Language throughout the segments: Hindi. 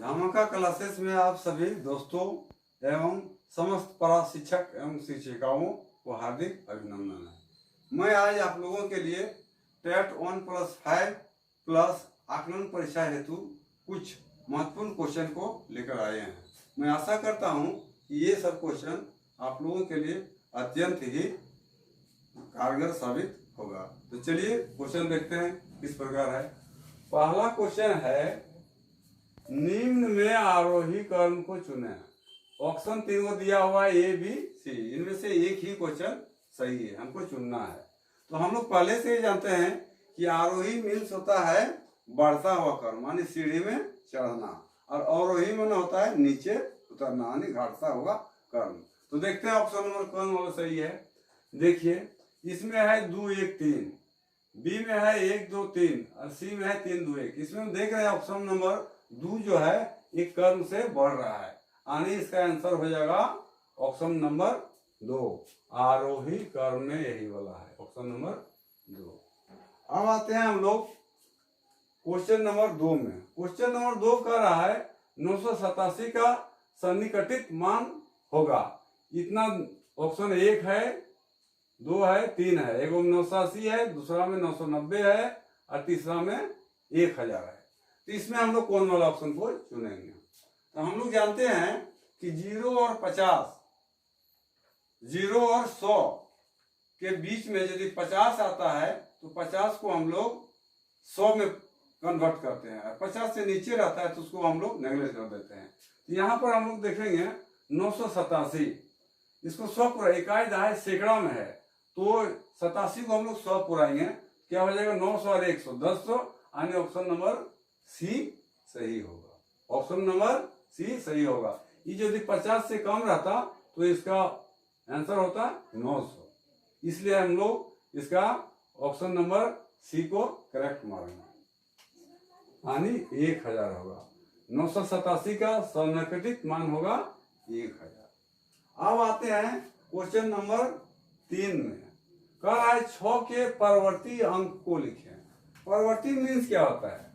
धामाका क्लासेस में आप सभी दोस्तों एवं समस्त पारा शिक्षक एवं शिक्षिकाओं को हार्दिक अभिनंदन है। मैं आज आप लोगों के लिए टेट 1+5 प्लस आकलन परीक्षा हेतु कुछ महत्वपूर्ण क्वेश्चन को लेकर आए हैं। मैं आशा करता हूं कि ये सब क्वेश्चन आप लोगों के लिए अत्यंत ही कारगर साबित होगा। तो चलिए क्वेश्चन देखते हैं किस प्रकार है। पहला क्वेश्चन है, निम्न में आरोही क्रम को चुने। ऑप्शन 3 को दिया हुआ है ए बी सी, इनमें से एक ही क्वेश्चन सही है, हमको चुनना है। तो हम लोग पहले से ही जानते हैं कि आरोही मीन्स होता है बढ़ता हुआ क्रम, मानी सीढ़ी में चढ़ना, और अवरोही माना होता है नीचे उतरना, यानी घटता हुआ क्रम। तो देखते हैं ऑप्शन नंबर कौन वाला सही है। देखिए इसमें है 2 1 3, बी में है 1 2 3 और सी में है 3 2 1। इसमें हम देख रहे हैं ऑप्शन नंबर 2 जो है एक क्रम से बढ़ रहा है, यानी इसका आंसर हो जाएगा ऑप्शन नंबर 2, आरोही क्रम में यही वाला है, ऑप्शन नंबर 2। अब आते हैं हम लोग क्वेश्चन नंबर 2 में। क्वेश्चन नंबर 2 कह रहा है 987 का सन्निकटित मान होगा। इतना ऑप्शन 1 है, 2 है, 3 है। एक में 987 है, दूसरा में 990 है और तीसरा में 1000 है। तो इसमें हम लोग कौन वाला ऑप्शन को चुनेंगे? तो हम लोग जानते हैं कि 0 और 50, 0 और 100 के बीच में यदि 50 आता है तो 50 को हम लोग 100 में कन्वर्ट करते हैं। 50 से नीचे रहता है तो उसको हम लोग नेगलेक्ट कर देते हैं। तो यहाँ पर हम लोग देखेंगे 987, इसको 100 पूरा, इकाई दहाई सैकड़ा में है, तो 87 को हम लोग 100 पुराएंगे, क्या हो जाएगा 900 और 100 1000, यानी ऑप्शन नंबर सी सही होगा। ऑप्शन नंबर सी सही होगा। ये यदि 50 से कम रहता तो इसका आंसर होता 900, इसलिए हम लोग इसका ऑप्शन नंबर सी को करेक्ट मारेंगे, यानी 1000 होगा। 987 का सन्निकटित मान होगा 1000। अब आते हैं क्वेश्चन नंबर 3 में। कह रहा है 6 के परवर्ती अंक को लिखें। परवर्ती मीन्स क्या होता है?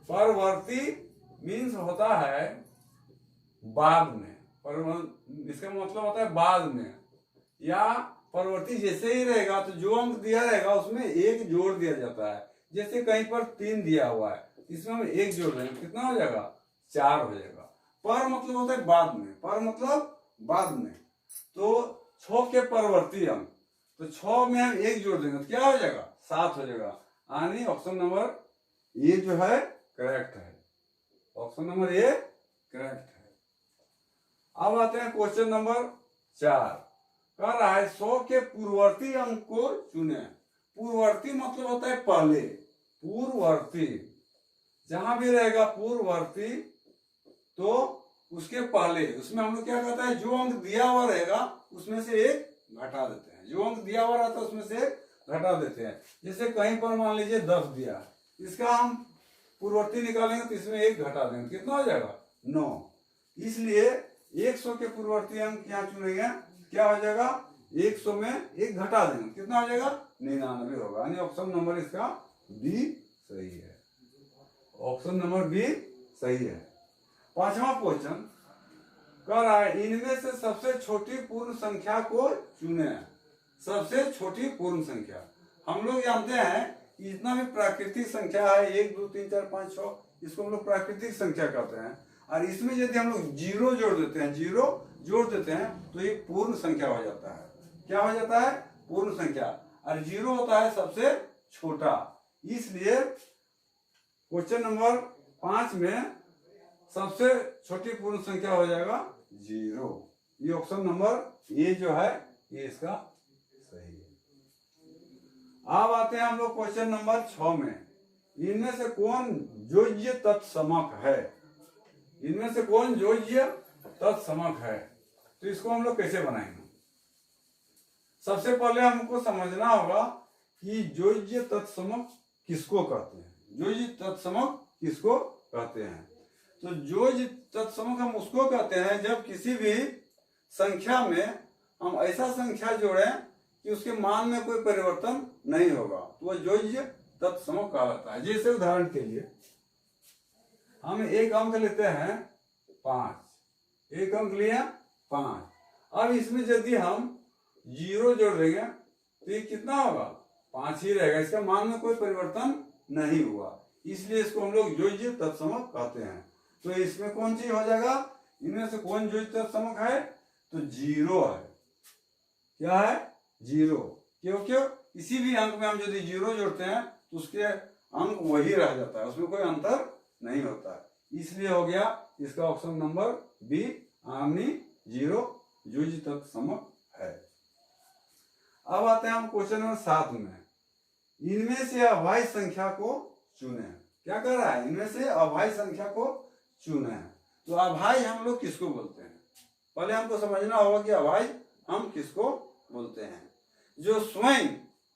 परवर्ती मीन्स होता है बाद में, इसका मतलब होता है बाद में, या परवर्ती जैसे ही रहेगा तो जो अंक दिया रहेगा उसमें 1 जोड़ दिया जाता है। जैसे कहीं पर 3 दिया हुआ है, इसमें हम 1 जोड़ देंगे, कितना हो जाएगा 4 हो जाएगा। पर मतलब होता है बाद में, पर मतलब बाद में। तो 6 के परवर्ती अंक, तो 6 में हम 1 जोड़ देंगे तो क्या हो जाएगा 7 हो जाएगा, यानी ऑप्शन नंबर ये जो है करेक्ट है। ऑप्शन नंबर ए करेक्ट है। अब आते हैं क्वेश्चन नंबर 4। कह रहा है 100 के पूर्ववर्ती अंक को चुने। पूर्ववर्ती मतलब होता है पहले, पूर्ववर्ती जहां भी रहेगा पूर्ववर्ती तो उसके पहले, उसमें हम लोग क्या कहता है, जो अंक दिया हुआ रहेगा उसमें से 1 घटा देते हैं। जो अंक दिया हुआ रहता है उसमें से 1 घटा देते हैं। जैसे कहीं पर मान लीजिए 10 दिया, इसका हम पूर्ववर्ती निकालेंगे तो इसमें 1 घटा देंगे, कितना हो जाएगा 9। इसलिए 100 के पूर्ववर्ती अंक क्या चुनेंगे, क्या हो जाएगा 100 में 1 घटा देंगे, कितना हो जाएगा 99 होगा, यानी ऑप्शन नंबर इसका बी सही है। ऑप्शन नंबर बी सही है। 5वां क्वेश्चन कह रहा है इनमें से सबसे छोटी पूर्ण संख्या को चुने। सबसे छोटी पूर्ण संख्या हम लोग जानते हैं कि जितना भी प्राकृतिक संख्या है 1 2 3 4 5 6, इसको हम लोग प्राकृतिक संख्या कहते हैं। और इसमें यदि हम लोग 0 जोड़ देते हैं, 0 जोड़ देते हैं तो ये पूर्ण संख्या हो जाता है। क्या हो जाता है? पूर्ण संख्या। और 0 होता है सबसे छोटा, इसलिए क्वेश्चन नंबर 5 में सबसे छोटी पूर्ण संख्या हो जाएगा 0। ये ऑप्शन नंबर ए जो है ये इसका सही है। अब आते हैं हम लोग क्वेश्चन नंबर 6 में। इनमें से कौन योज्य तत्समक है? इनमें से कौन योज्य तत्समक है? तो इसको हम लोग कैसे बनाएंगे? सबसे पहले हमको समझना होगा कि योज्य तत्समक किसको कहते हैं। योज्य तत्समक किसको कहते हैं? तो योज्य तत्समक हम उसको कहते हैं जब किसी भी संख्या में हम ऐसा संख्या जोड़ें कि उसके मान में कोई परिवर्तन नहीं होगा, तो वह योज्य तत्समक कहलाता है। जैसे उदाहरण के लिए हम एक अंक लेते हैं 5, एक अंक लिया 5। अब इसमें यदि हम 0 जोड़ देंगे तो ये कितना होगा, 5 ही रहेगा, इसका मान में कोई परिवर्तन नहीं हुआ, इसलिए इसको हम लोग योज्य तत्समक कहते हैं। तो इसमें कौन चीज हो जाएगा, इनमें से कौन योज्य तत्समक है, तो 0 है। क्या है, 0। क्यों, किसी भी अंक में हम यदि 0 जोड़ते हैं तो उसके अंक वही रह जाता है, उसमें कोई अंतर नहीं होता है, इसलिए हो गया इसका ऑप्शन नंबर बी, आमनी 0 योज्य तत्समक है। अब आते हैं हम क्वेश्चन नंबर 7 में, इनमें से अभाज्य संख्या को चुने। क्या कर रहा है, इनमें से अभाज्य संख्या को चुने। तो अभाज्य हम लोग किसको बोलते हैं, पहले हमको समझना होगा कि अभाज्य हम किसको बोलते हैं। जो स्वयं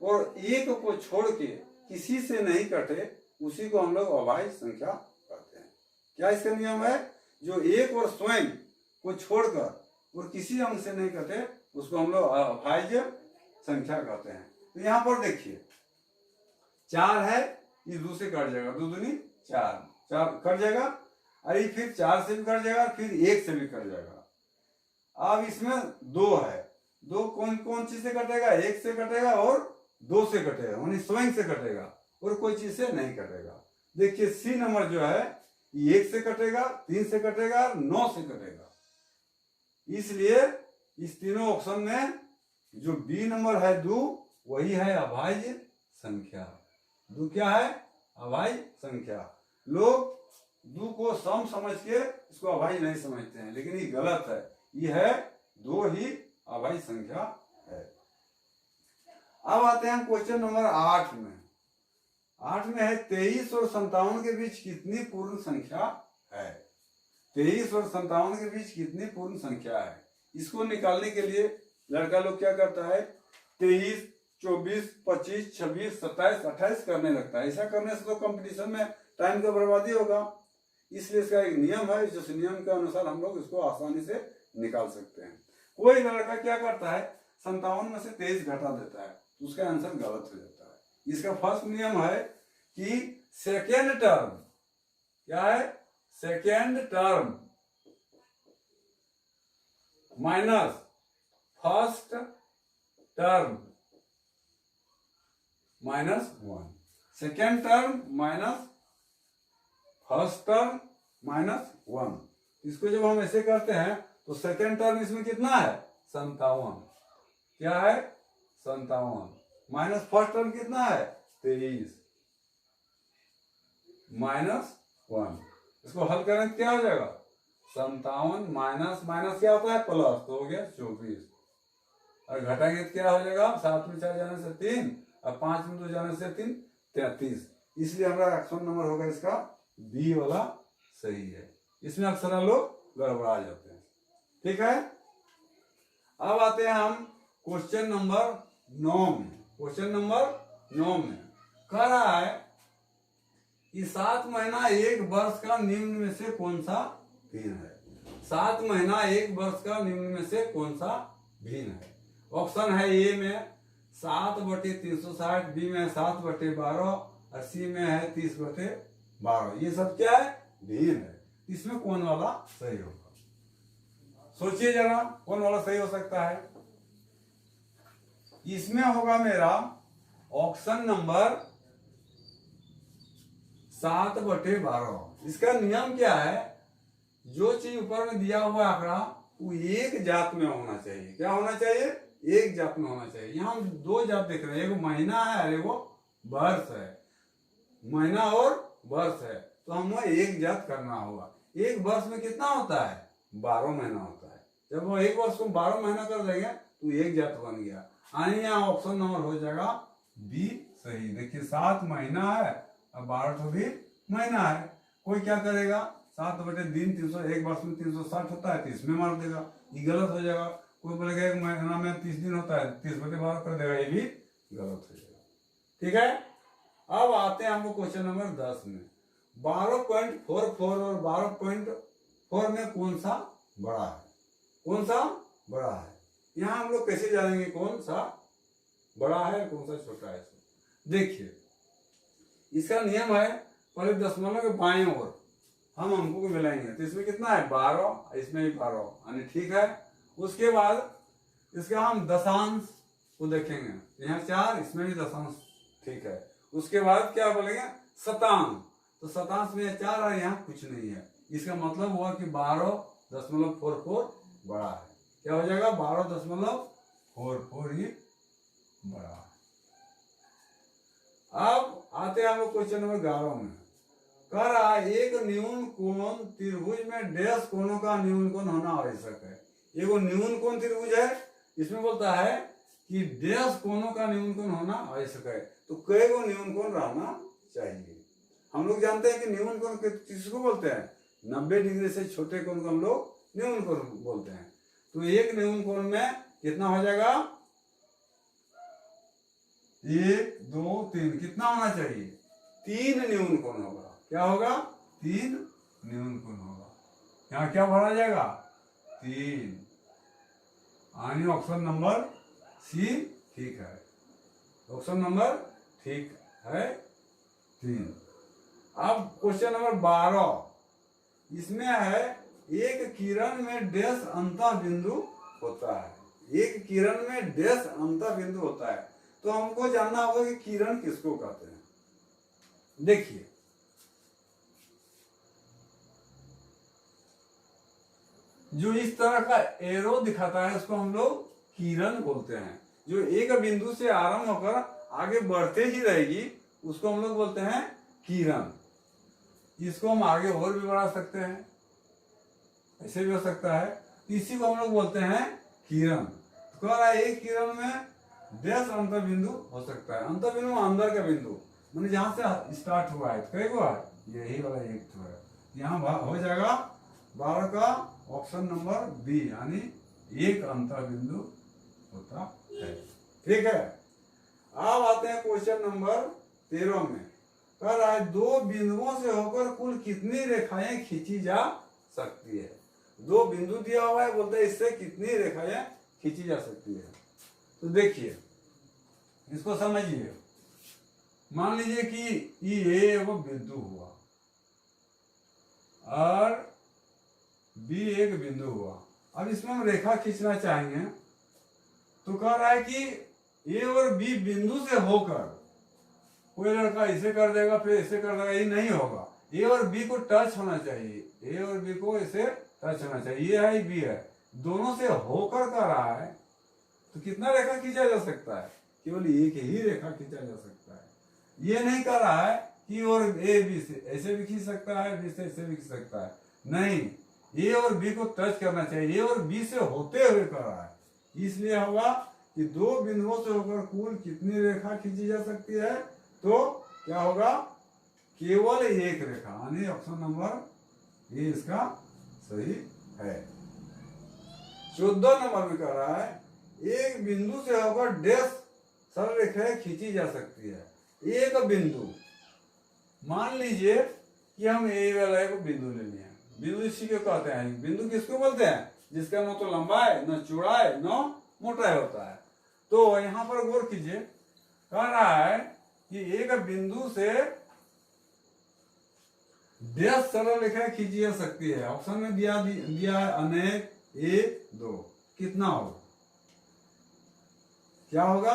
और एक को छोड़ के किसी से नहीं कटे उसी को हम लोग अभाज्य संख्या कहते हैं। क्या इसका नियम है, जो एक और स्वयं को छोड़कर और किसी अंक से नहीं कटे उसको हम लोग अभाज्य संख्या कहते हैं। तो यहाँ पर देखिए 4 है, ये 2 से कट जाएगा, 2 दूनी 4, 4 कट जाएगा, अरे फिर 4 से भी कट जाएगा, फिर 1 से भी कट जाएगा। अब इसमें 2 है, 2 कौन चीज से कटेगा, 1 से कटेगा और 2 से कटेगा, यानी स्वयं से कटेगा और कोई चीज से नहीं कटेगा। देखिए सी नंबर जो है 1 से कटेगा, 3 से कटेगा, 9 से कटेगा, इसलिए इस तीनों ऑप्शन में जो बी नंबर है 2 वही है अभाज्य संख्या। 2 क्या है, अभाज्य संख्या। लोग 2 को सम समझ के इसको अभाज्य नहीं समझते हैं, लेकिन ये गलत है, ये है 2 ही अभाज्य संख्या है। अब आते हैं क्वेश्चन नंबर 8 में। 8 में है 23 और 57 के बीच कितनी पूर्ण संख्या है। 23 और 57 के बीच कितनी पूर्ण संख्या है, इसको निकालने के लिए लड़का लोग क्या करता है, 23, 24, 25, 26, 27, 28 करने लगता है। ऐसा करने से तो कंपटीशन में टाइम का बर्बादी होगा, इसलिए इसका एक नियम है, जिस नियम के अनुसार हम लोग इसको आसानी से निकाल सकते हैं। कोई लड़का क्या करता है, 57 में से 23 घटा देता है, तो उसका आंसर गलत हो जाता है। इसका फर्स्ट नियम है कि सेकेंड टर्म, क्या है, second term minus first term -1, second term minus first term -1। इसको जब हम ऐसे करते हैं तो सेकेंड टर्म इसमें कितना है, 57, क्या है 57, माइनस फर्स्ट टर्म कितना है 23 -1। इसको हल करें तो क्या हो जाएगा, 57 माइनस माइनस क्या होता है प्लस, तो हो गया 24, और घटाएंगे तो क्या हो जाएगा, 7 में 4 जाने से 3 और 5 में 2 जाने से 3, 33। इसलिए हमारा ऑप्शन नंबर होगा इसका बी वाला सही है। इसमें अक्सर लोग गड़बड़ा जाते हैं, ठीक है। अब आते हैं हम क्वेश्चन नंबर 9 में। क्वेश्चन नंबर 9 में कह रहा है कि 7 महीना 1 वर्ष का निम्न में से कौन सा भिन्न है। 7 महीना 1 वर्ष का निम्न में से कौन सा भिन्न है। ऑप्शन है ए में 7/360, बी में 7/12 और सी में है 30/12। ये सब क्या है, भिन्न है। इसमें कौन वाला सही होगा, सोचिए जरा कौन वाला सही हो सकता है। इसमें होगा मेरा ऑप्शन नंबर 7/12। इसका नियम क्या है, जो चीज ऊपर में दिया हुआ आंकड़ा वो एक जात में होना चाहिए। क्या होना चाहिए, एक जात में होना चाहिए। यहाँ हम 2 जात देख रहे हैं, एगो महीना है और एगो वर्ष है। महीना और वर्ष है तो हमें एक जात करना होगा। एक वर्ष में कितना होता है, 12 महीना होता है। जब वो एक वर्ष को 12 महीना कर देंगे तो एक जात बन गया। यानी यहाँ ऑप्शन नंबर हो जाएगा बी सही। देखिए 7 महीना है और 12 भी महीना है। कोई क्या करेगा, 7/3 300, एक वर्ष में 360 होता है तो इसमें मार देगा, ये गलत हो जाएगा। कोई बोलेगा एक महीना में 30 दिन होता है, 30/12 कर देगा, ये भी गलत हो जाएगा, ठीक है। अब आते हैं हमको क्वेश्चन नंबर 10 में। 12.44 और 12.4 में कौन सा बड़ा है, कौन सा बड़ा है। यहाँ हम लोग कैसे जानेंगे कौन सा बड़ा है कौन सा छोटा है। देखिए इसका नियम है, पहले दशमलव के बाएं ओर हम अंकों को मिलाएंगे। तो इसमें कितना है 12, इसमें भी 12 यानी ठीक है। उसके बाद इसका हम दशांश को देखेंगे, यहाँ 4, इसमें भी दशांश ठीक है। उसके बाद क्या बोलेंगे शतांश, तो शतांश में 4 है, यहाँ कुछ नहीं है। इसका मतलब हुआ कि 12.44 बड़ा है। क्या हो जाएगा 12.44 ही बड़ा है। अब आते हैं हम लोग क्वेश्चन नंबर 11 में। कह रहा है एक न्यून कोण त्रिभुज में डैश कोणों का न्यून कोण होना आवश्यक है। एगो न्यून कोण त्रिभुज है, इसमें बोलता है कि डैश कोणों का न्यून कोण होना आवश्यक है। तो कई गो न्यून कोण रहना चाहिए। हम लोग जानते हैं कि न्यून कोण किसको बोलते हैं, 90 डिग्री से छोटे कोण को हम लोग न्यून कोण बोलते हैं। तो एक न्यून कोण में कितना हो जाएगा 1 2 3, कितना होना चाहिए 3 न्यून कोण होगा। क्या होगा 3 न्यून कोण होगा। यहाँ क्या भरा जाएगा 3, यानी ऑप्शन नंबर सी ठीक है। ऑप्शन नंबर ठीक है 3। अब क्वेश्चन नंबर 12, इसमें है एक किरण में डैश अंतः बिंदु होता है। एक किरण में डैश अंतः बिंदु होता है। तो हमको जानना होगा कि किरण किसको कहते हैं। देखिए जो इस तरह का एरो दिखाता है उसको हम लोग किरण बोलते हैं। जो एक बिंदु से आरंभ होकर आगे बढ़ते ही रहेगी उसको हम लोग बोलते हैं किरण। इसको हम आगे और भी बढ़ा सकते हैं, ऐसे भी हो सकता है। इसी को हम लोग बोलते हैं किरण। तो कह रहा है एक किरण में डैश अंतर बिंदु हो सकता है। अंतर बिंदु अंदर का बिंदु मैंने जहां से स्टार्ट हुआ है, कई को है यही वाला एक तो है। यहाँ हो जाएगा 12 का ऑप्शन नंबर बी, यानी एक अंतर बिंदु होता है। ठीक है। अब आते हैं क्वेश्चन नंबर 13 में। कह रहा है दो बिंदुओं से होकर कुल कितनी रेखाएं खींची जा सकती है। दो बिंदु दिया हुआ है, बोलते हैं इससे कितनी रेखाएं खींची जा सकती है। तो देखिए इसको समझिए। मान लीजिए कि ये वो बिंदु हुआ और बी एक बिंदु हुआ। अब इसमें हम रेखा खींचना चाहेंगे तो कह रहा है कि ए और बी बिंदु से होकर, कोई लड़का इसे कर देगा फिर इसे कर देगा, ये नहीं होगा। ए और बी को टच होना चाहिए, ए और बी को इसे टच होना चाहिए। ये है बी है, दोनों से होकर कर रहा है। तो कितना रेखा खींचा जा सकता है, केवल एक ही रेखा खींचा जा सकता है। ये नहीं कर रहा है कि और ए बी से ऐसे भी खींच सकता है, बी से ऐसे भी खींच सकता है, नहीं, ए और बी को टच करना चाहिए। ए और बी से होते हुए कर रहा है, इसलिए होगा कि दो बिंदुओं से होकर कुल कितनी रेखा खींची जा सकती है। तो क्या होगा केवल एक रेखा, यानी ऑप्शन नंबर ए इसका सही है। 14 नंबर में कह रहा है एक बिंदु से होकर डैश सरल रेखाएं खींची जा सकती है। एक बिंदु, मान लीजिए कि हम ए वाला को बिंदु ले लिया। बिंदु इसी को कहते हैं। बिंदु किसको बोलते हैं, जिसका न तो लंबाई न चौड़ाई न मोटाई होता है। तो यहाँ पर गौर कीजिए, कह रहा है कि एक बिंदु से डैश सरल रेखाएं खींची जा सकती है। ऑप्शन में दिया है अनेक, 1 2, कितना होगा, क्या होगा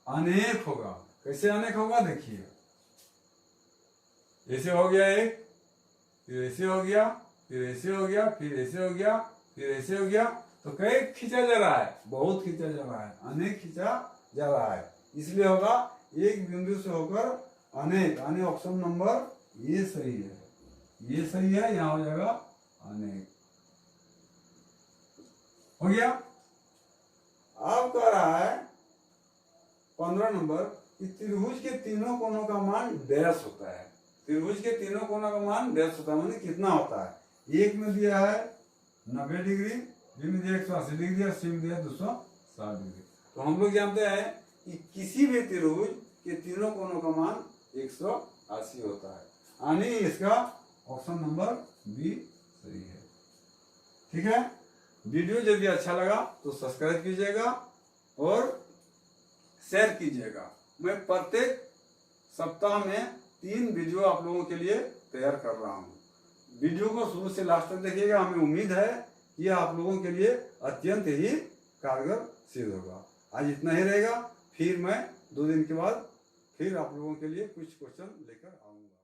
अनेक होगा। कैसे अनेक होगा देखिए, ऐसे हो गया एक, फिर ऐसे हो गया, फिर ऐसे हो गया, फिर ऐसे हो गया, फिर ऐसे हो गया। तो कई खींचा जा रहा है, बहुत खींचा जा रहा है, अनेक खींचा जा रहा है। इसलिए होगा एक बिंदु से होकर अनेक, यानी ऑप्शन नंबर ये सही है। ये सही है, यहां हो जाएगा अनेक। हो गया। अब कह रहा है 15 नंबर कि त्रिभुज के तीनों कोणों का मान डैश होता है। त्रिभुज के तीनों कोणों का मान डैश होता है, मतलब कितना होता है। एक में दिया है 90 डिग्री, बी में दिया 180 डिग्री और सी में दिया 260 डिग्री। तो हम लोग जानते हैं कि किसी भी त्रिभुज के तीनों कोणों का मान 180 होता है, यानी इसका ऑप्शन नंबर बी सही है। ठीक है। वीडियो यदि अच्छा लगा तो सब्सक्राइब कीजिएगा और शेयर कीजिएगा। मैं प्रत्येक सप्ताह में 3 वीडियो आप लोगों के लिए तैयार कर रहा हूँ। वीडियो को शुरू से लास्ट तक देखिएगा। हमें उम्मीद है कि यह आप लोगों के लिए अत्यंत ही कारगर सिद्ध होगा। आज इतना ही रहेगा, फिर मैं 2 दिन के बाद फिर आप लोगों के लिए कुछ क्वेश्चन लेकर आऊँगा।